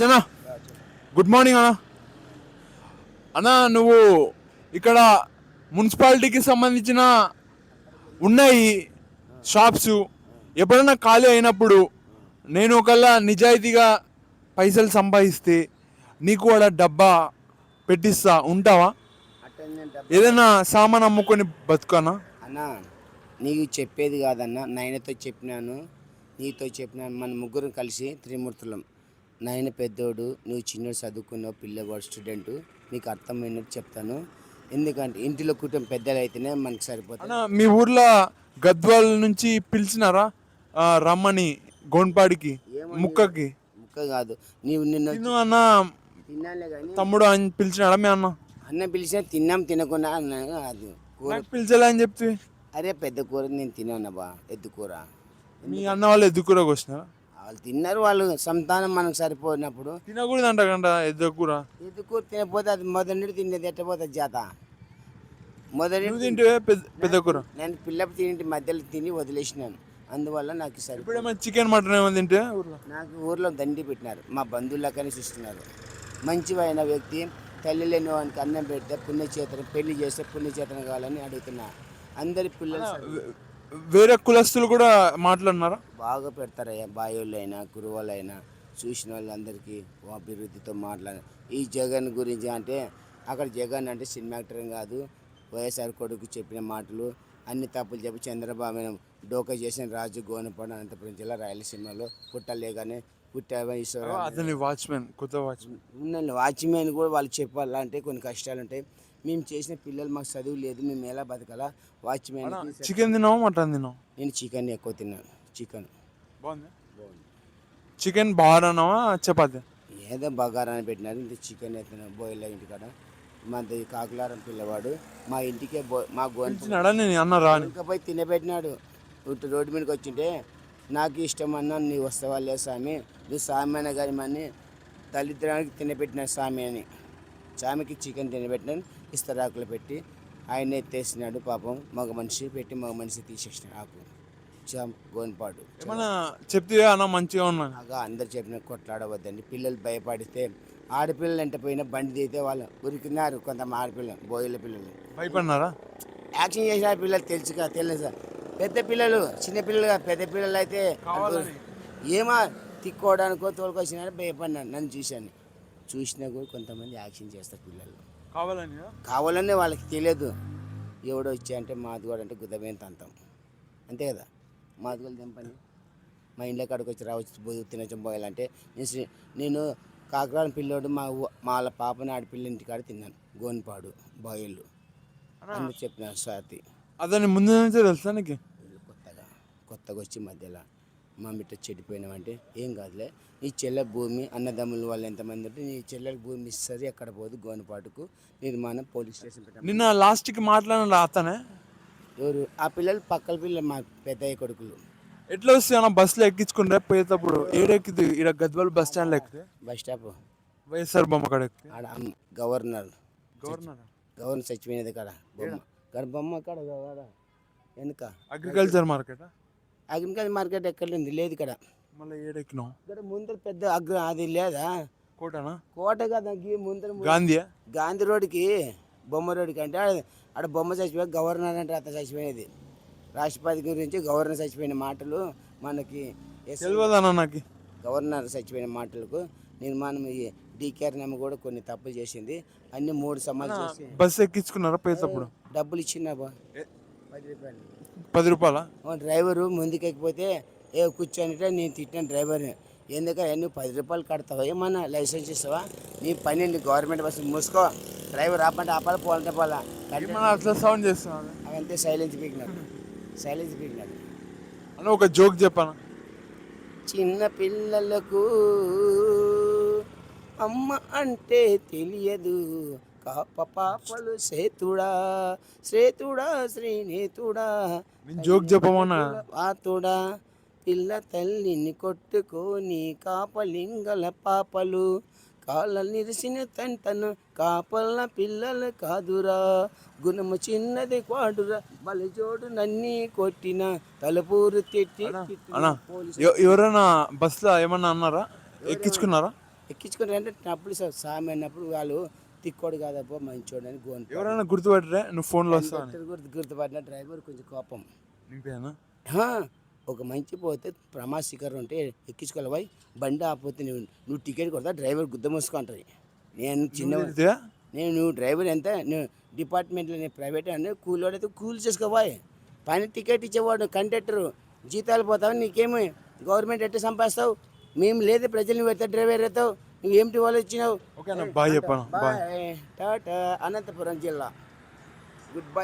Arjuna, good morning అన్న. అన్న, నువ్వు ఇక్కడ మున్సిపాలిటీకి సంబంధించిన ఉన్నాయి షాప్స్, ఎప్పుడైనా ఖాళీ అయినప్పుడు నేను ఒకళ్ళ నిజాయితీగా పైసలు సంపాదిస్తే నీకు కూడా డబ్బా పెట్టిస్తా, ఉంటావా? ఏదైనా సామాన్ అమ్ముకొని బతుకనా? అన్నా, నీకు చెప్పేది కాదన్నా, నాయనతో చెప్పినాను, నీతో చెప్పినాను. మన ముగ్గురు కలిసి త్రిమూర్తులం. నాయన పెద్దోడు, నువ్వు చిన్నోడు, చదువుకున్నావు, పిల్లవాడు స్టూడెంట్, నీకు అర్థమైనట్టు చెప్తాను. ఎందుకంటే ఇంటిలో కుటుంబం పెద్దలు అయితేనే మనకు సరిపోతుంది. మీ ఊర్లో గద్వాల నుంచి పిలిచినారా రమ్మని గోన్పాడికి ముక్కకి? ముక్క కాదు, నీవు నిన్న అన్న తిన్నాలే కానీ తమ్ముడు అని పిలిచినాడా మీ అన్న? అన్న పిలిచినా తిన్నాం, తినకుండా అన్నా. అది కూర పిలిచలే అని చెప్తే, అరే పెద్ద కూర నేను తిన్నాను బా, ఎద్దు కూర. మీ అన్న వాళ్ళు ఎద్దు కూర కోసినారా? వాళ్ళు తిన్నారు, వాళ్ళు సంతానం మనకు సరిపోయినప్పుడు తినకూడదు అంట ఎద్దు కూర. ఎద్దు కూర తినకపోతే అది మొదటి తినేది ఎట్టపోతుంది జాత. మొదటి తింటే పెద్ద కూర. నేను పిల్లపు తిని మధ్యలో తిని వదిలేసినాను, అందువల్ల నాకు ఇప్పుడు చికెన్ మటన్ ఏమో తింటే నాకు ఊర్లో దండి పెట్టినారు, మా బంధువులకని చూస్తున్నారు. మంచివైన వ్యక్తి, తల్లి లేని వానికి అన్నం పెడితే పుణ్యచేతనం, పెళ్లి చేస్తే పుణ్యచేతనం కావాలని అడుగుతున్నా. అందరి పిల్లలు వేరే కులస్తులు కూడా మాట్లాడినారా? బాగా పెడతారయ్యా, బాయోళ్ళైనా కురువాళ్ళైనా చూసిన వాళ్ళందరికీ అభివృద్ధితో మాట్లాడారు. ఈ జగన్ గురించి అంటే, అక్కడ జగన్ అంటే సినిమా యాక్టర్ కాదు, వైఎస్ఆర్ కొడుకు చెప్పిన మాటలు అన్ని తప్పులు చెప్పి చంద్రబాబు డోకా చేసిన రాజు గోనపాడు, అనంతపురం జిల్లా రాయలసీమలో పుట్టలేగానే అతని వాచ్మెన్, కొత్త వాచ్మెన్ వాచ్మెన్ కూడా వాళ్ళు చెప్పాలంటే కొన్ని కష్టాలు ఉంటాయి. మేము చేసిన పిల్లలు మాకు చదువు లేదు, మేము ఎలా బతకాలా? వాచ్మెన్ చికెన్ తిన్నావా మటన్ తిన్నావా? నేను చికెన్ ఎక్కువ తిన్నాను. చికెన్ బాగుంది. చికెన్ బాగానావా చపాతి? ఏదో బగారాన్ని పెట్టినారు, ఇంత చికెన్ అయితే బోయిల ఇంటికాడ. మాది కాకులారం పిల్లవాడు, మా ఇంటికే మా గోనపై తినబెట్టినాడు. రోడ్డు మీదకి వచ్చింటే, నాకు ఇష్టం అన్నా, నీ వస్తావా లేదు స్వామి, నువ్వు స్వామి అయినా కానీ మని దళిద్రానికి తినబెట్టినాడు స్వామి అని. స్వామికి చికెన్ తినబెట్టినాను, ఇస్తరాకులు పెట్టి ఆయన ఎత్తేసినాడు. పాపం మగ మనిషి పెట్టి మగ మనిషి తీసేసినాడు ఆకు. గోన్పాడు చెప్తే అన్న మంచిగా ఉన్నాను. అందరు చెప్పిన కొట్లాడవద్దండి, పిల్లలు భయపడితే ఆడపిల్లలు ఎంత పోయినా బండి తీస్తే వాళ్ళు ఉరికినారు. కొంత ఆడపిల్లలు, బోయిల పిల్లలు భయపడినారా? యాక్షన్ చేసిన పిల్లలు తెలుసు. పెద్ద పిల్లలు చిన్న పిల్లలు, పెద్ద పిల్లలు అయితే ఏమో తిక్కోవడానికో తోలుకొచ్చినా భయపడినారు. నన్ను చూసినా కూడా కొంతమంది యాక్షన్ చేస్తారు పిల్లలు, కావాలని వాళ్ళకి తెలియదు. ఎవడో వచ్చాయంటే మాదిగోడు అంటే గుద్దమేం తంతం, అంతే కదా. మాదిగోళ్ళు తెంపని మా ఇంట్లో కాడికి వచ్చి రావచ్చు తినచ్చు పోయాలంటే, నేను కాకరాల పిల్లోడు మా వాళ్ళ పాపని ఆడపిల్ల ఇంటికాడ తిన్నాను, గోన్పాడు బాయిళ్ళు అని చెప్పిన స్వాతి. అతని ముందు నుంచే తెలుసా నీకు? కొత్తగా వచ్చి మధ్యలో మా మిట్ట చెడిపోయినామంటే, ఏం కాదులే, నీ చెల్లె భూమి అన్నదమ్ముల వాళ్ళు ఎంతమంది ఉంటే నీ చెల్లెకి భూమి ఇస్తుంది, ఎక్కడ పోదు గోనపాటుకు నిర్మాణం పోలీస్ స్టేషన్ పెట్టాను. నిన్న లాస్ట్కి మాట్లాడిన అతనే ఎవరు? ఆ పిల్లలు పక్కల పిల్లలు, మా పెద్దయ్య కొడుకులు. ఎట్లా వస్తే అన్న బస్సులో ఎక్కించుకుంటే పోయేటప్పుడు ఏడెక్కింది? ఇక్కడ గద్వాల బస్ స్టాండ్లో ఎక్కితే బస్ స్టాప్ వైఎస్ఆర్ బొమ్మ కాడ ఆడ గవర్నర్ చచ్చిపోయినది కాడ బొమ్మ కాడ వెనుక అగ్రికల్చర్ మార్కెట్. అగ్రికల్చర్ మార్కెట్ ఎక్కడ లేదు ఇక్కడ. మళ్ళీ ఏడెక్కినాం ఇక్కడ ముందర పెద్ద అది లేదా కోటనా? కోట కదా ముందర గాంధీ రోడ్డుకి బొమ్మ రోడ్డుకి అంటే ఆడ బొమ్మ చచ్చిపోయి గవర్నర్ అంటే అతను చచ్చిపోయినది. రాష్ట్రపతి గురించి గవర్నర్ చచ్చిపోయిన మాటలు మనకి నాకు గవర్నర్ చచ్చిపోయిన మాటలకు నిర్మాణం డీకేఆర్ నమ్మ కూడా కొన్ని తప్పులు చేసింది. అన్ని 3 సమాలు చేసి బస్సు ఎక్కించుకున్నారా పోయేటప్పుడు? డబ్బులు ఇచ్చిన 10 రూపాయల డ్రైవరు ముందుకు ఎక్కిపోతే కూర్చొని నేను తిట్టిన డ్రైవర్ని, ఎందుకంటే అన్ని 10 రూపాయలు కడతావా, ఏమన్నా లైసెన్స్ ఇస్తావా, నీ పని గవర్నమెంట్ బస్సు మూసుకో, డ్రైవర్ ఆపంటే ఆపాలి, పోలంటే పోలా అట్లా సౌండ్ చేస్తున్నాను. అవంతే సైలెన్స్ పీకినాడు అని ఒక జోక్ చెప్పాను. చిన్న పిల్లలకు అమ్మ అంటే తెలియదు, పాపలు శ్రేతుడా శ్రీనేతుడా జోక్ చెప్పమన్నా వాతుడా, పిల్ల తల్లిని కొట్టుకొని కాపలింగల పాపలు, కాళ్ళ నిరిసిన తంటను కాపల్ల పిల్లలు కాదురా, గుణము చిన్నది వాడురా, బలిజోడు నన్ని కొట్టిన తలపూరు తిట్టి. ఎవరైనా బస్సులో ఏమన్నా అన్నారా? ఎక్కించుకున్నారా? ఎక్కించుకుని అంటే అప్పుడు సామి అన్నప్పుడు వాళ్ళు తిక్కోడు కాదప్పో మంచోడు అని గోన్ ఎవరైనా గుర్తుపట్టరే నువ్వు ఫోన్లో వస్తావు అని? గుర్తుపడిన డ్రైవర్ కొంచెం కోపం. నీకేనా? హా, ఒక మంచి పోతే ప్రమాద శిఖరం ఉంటే ఎక్కించుకోవాలి పోయి బండి ఆపోతే నువ్వు టికెట్ కొడతా డ్రైవర్ గుద్ద మూసుకుంటుంది. నేను చిన్న తిరిగితే? నువ్వు డ్రైవర్ ఎంత నువ్వు డిపార్ట్మెంట్లో నేను ప్రైవేట్ అని కూలోడు అయితే కూలి చేసుకోవాలి. పని టికెట్ ఇచ్చేవాడు కండక్టరు జీతాలు పోతావు, నీకేమి గవర్నమెంట్ ఎట్లా సంపాదిస్తావు? మేము లేదు ప్రజల్ని పెడతా డ్రైవర్ అవుతావు, నువ్వేమిటి వాళ్ళు ఇచ్చినావు. ఓకేనా, బాయ్ చెప్పాను. బాయ్. బాయ్ టాటా. అనంతపురం జిల్లా. Good bye.